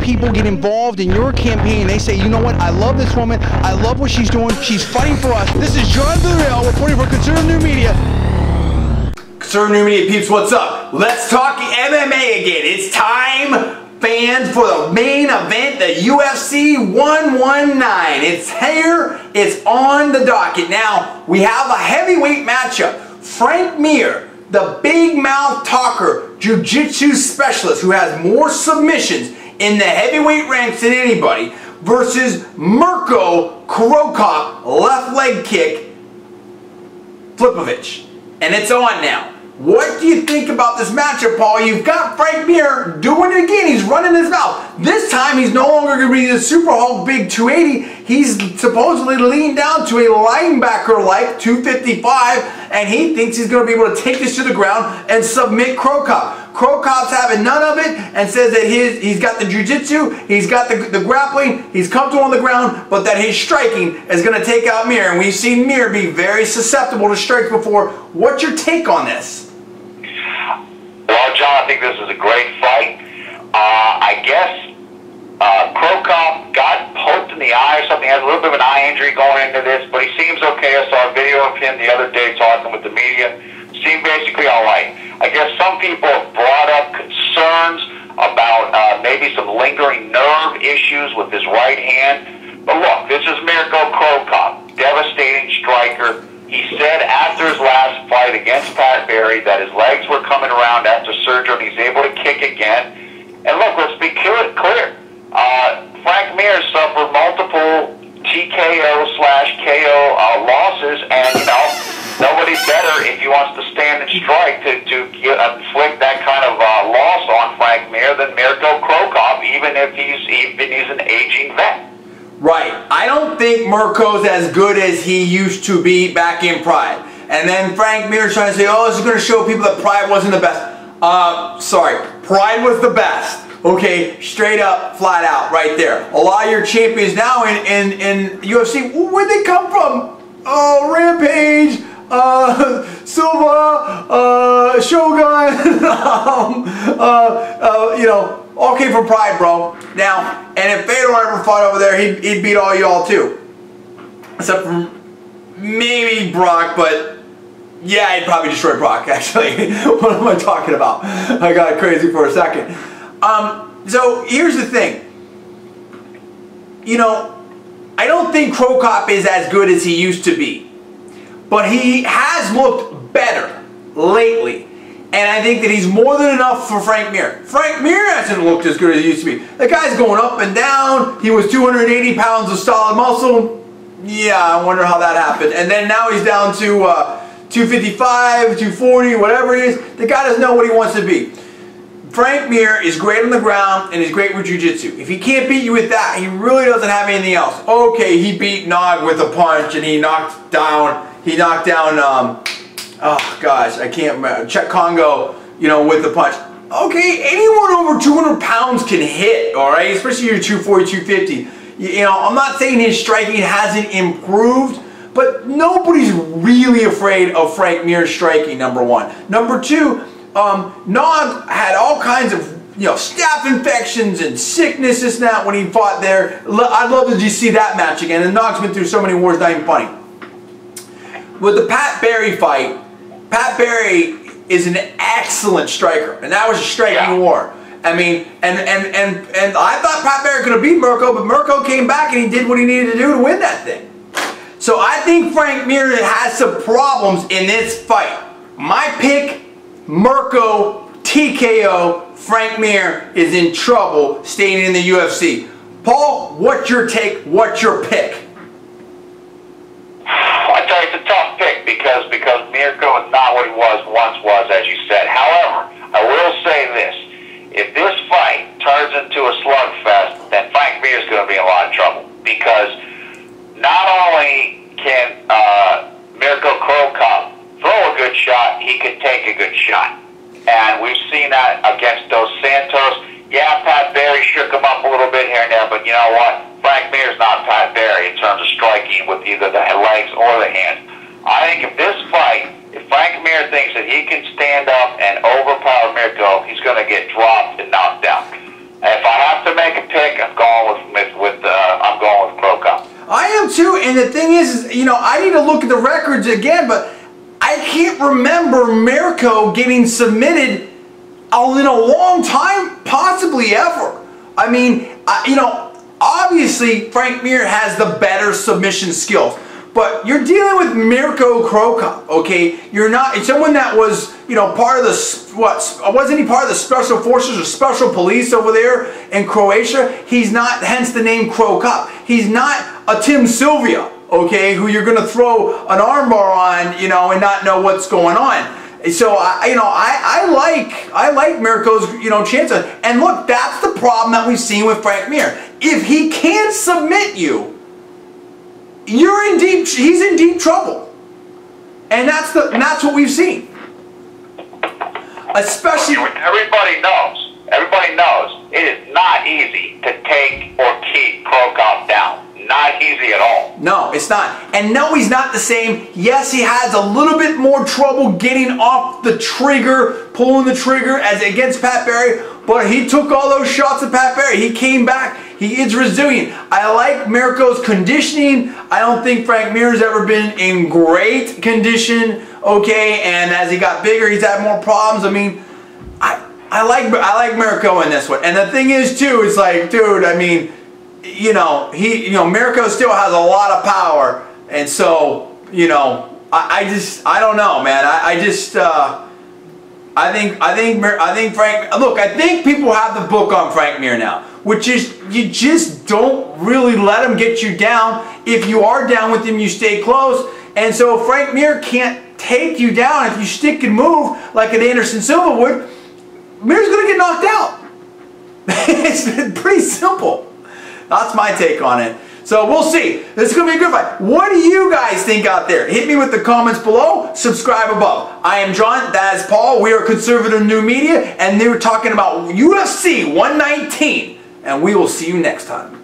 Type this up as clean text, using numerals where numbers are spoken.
people get involved in your campaign. They say, you know what, I love this woman, I love what she's doing, she's fighting for us. This is John Villarreal reporting for Conservative New Media. Conservative New Media peeps, what's up? Let's talk MMA again. It's time, fans, for the main event, the UFC 119. It's here, it's on the docket. Now, we have a heavyweight matchup. Frank Mir, the big mouth talker, jiu-jitsu specialist who has more submissions in the heavyweight ranks than anybody, versus Mirko Cro Cop, left leg kick, Flipovich. And it's on now. What do you think about this matchup, Paul? You've got Frank Mir doing it again. He's running his mouth. This time, he's no longer going to be the Super Hulk big 280. He's supposedly leaned down to a linebacker-like 255, and he thinks he's going to be able to take this to the ground and submit Cro Cop. Cro Cop's having none of it and says that he's got the jiu-jitsu, he's got the grappling, he's comfortable on the ground, but that his striking is going to take out Mir. And we've seen Mir be very susceptible to strikes before. What's your take on this? Well, John, I think this is a great fight. I guess Cro Cop got poked in the eye or something. He has a little bit of an eye injury going into this, but he seems okay. I saw a video of him the other day talking with the media. Seemed basically all right. I guess some people have brought up concerns about maybe some lingering nerve issues with his right hand. But look, this is Mirko Cro Cop, devastating striker. He said after his last fight against Pat Barry that his legs were coming around after surgery and he's able to kick again. And look, let's be clear. Frank Mir suffered multiple TKO/KO losses, and you know, nobody's better if he wants to stand and strike to inflict that kind of loss on Frank Mir than Mirko Cro Cop, even if he's an aging vet. Right. I don't think Mirko's as good as he used to be back in Pride. And then Frank Mir's trying to say, oh, this is going to show people that Pride wasn't the best. Sorry. Pride was the best. Okay, straight up, flat out, right there. A lot of your champions now in UFC, where'd they come from? Oh, Rampage, Silva, Shogun, you know, all came from Pride, bro. Now, and if Fedor ever fought over there, he'd beat all y'all too. Except for maybe Brock, but yeah, he'd probably destroy Brock, actually. What am I talking about? I got crazy for a second. So here's the thing. You know, I don't think Cro Cop is as good as he used to be. But he has looked better lately. And I think that he's more than enough for Frank Mir. Frank Mir hasn't looked as good as he used to be. The guy's going up and down. He was 280 pounds of solid muscle. Yeah, I wonder how that happened. And then now he's down to 255, 240, whatever it is. The guy doesn't know what he wants to be. Frank Mir is great on the ground and he's great with jiu-jitsu. If he can't beat you with that, he really doesn't have anything else. Okay, he beat Nog with a punch and he knocked down, oh gosh, I can't remember, Czech Congo, you know, with the punch. Okay, anyone over 200 pounds can hit, all right? Especially your 240, 250. You know, I'm not saying his striking hasn't improved, but nobody's really afraid of Frank Mir's striking, number one. Number two, Nog had all kinds of, you know, staph infections and sickness, this and that, when he fought there. I'd love to just see that match again. And Nog's been through so many wars, not even funny. With the Pat Barry fight, Pat Barry is an excellent striker, and that was a striking war. I mean, and I thought Pat Barry could have beat Mirko, but Mirko came back and he did what he needed to do to win that thing. So I think Frank Mir has some problems in this fight. My pick, Mirko TKO. Frank Mir is in trouble staying in the UFC. Paul, what's your take? What's your pick? I tell you, it's a tough pick because Mirko is not what he once was, as you said. However, I will say this: if this fight turns into a slugfest, then Frank Mir is going to be in a lot of trouble, because not only can Mirko Cro Cop throw a good shot, he can take a good shot. And we've seen that against Dos Santos. Yeah, Pat Barry shook him up a little bit here and there, but you know what? Frank Mir's not Pat Barry in terms of striking with either the legs or the hands. I think if this fight, if Frank Mir thinks that he can stand up and overpower Mirko, he's going to get dropped and knocked down. And if I have to make a pick, too, and the thing is, you know, I need to look at the records again, but I can't remember Mirko getting submitted in a long time, possibly ever. I mean, you know, obviously Frank Mir has the better submission skills, but you're dealing with Mirko Cro Cop, okay? You're not, it's someone that was, you know, part of the, wasn't he part of the special forces or special police over there in Croatia? He's not, hence the name Cro Cop. He's not a Tim Sylvia, okay, who you're going to throw an armbar on, you know, and not know what's going on. So I like Mirko's, you know, chances. And look, that's the problem that we've seen with Frank Mir. If he can't submit you, he's in deep trouble. And that's what we've seen. Especially, everybody knows it is not easy to take or keep Cro Cop down. Not easy at all. No, it's not. And no, he's not the same. Yes, he has a little bit more trouble getting off the trigger, pulling the trigger as against Pat Barry, but he took all those shots at Pat Barry. He came back. He is resilient. I like Mirko's conditioning. I don't think Frank Mir has ever been in great condition, okay, and as he got bigger, he's had more problems. I mean, I like Mirko in this one. And the thing is, too, it's like, dude, I mean, you know, Mirko still has a lot of power, and so, you know, I don't know, man. I think Frank. Look, I think people have the book on Frank Mir now, which is you just don't really let him get you down. If you are down with him, you stay close, and so Frank Mir can't take you down if you stick and move like an Anderson Silva would. Mir's gonna get knocked out. It's pretty simple. That's my take on it. So we'll see. This is going to be a good fight. What do you guys think out there? Hit me with the comments below. Subscribe above. I am John. That is Paul. We are Conservative New Media, and they were talking about UFC 119. And we will see you next time.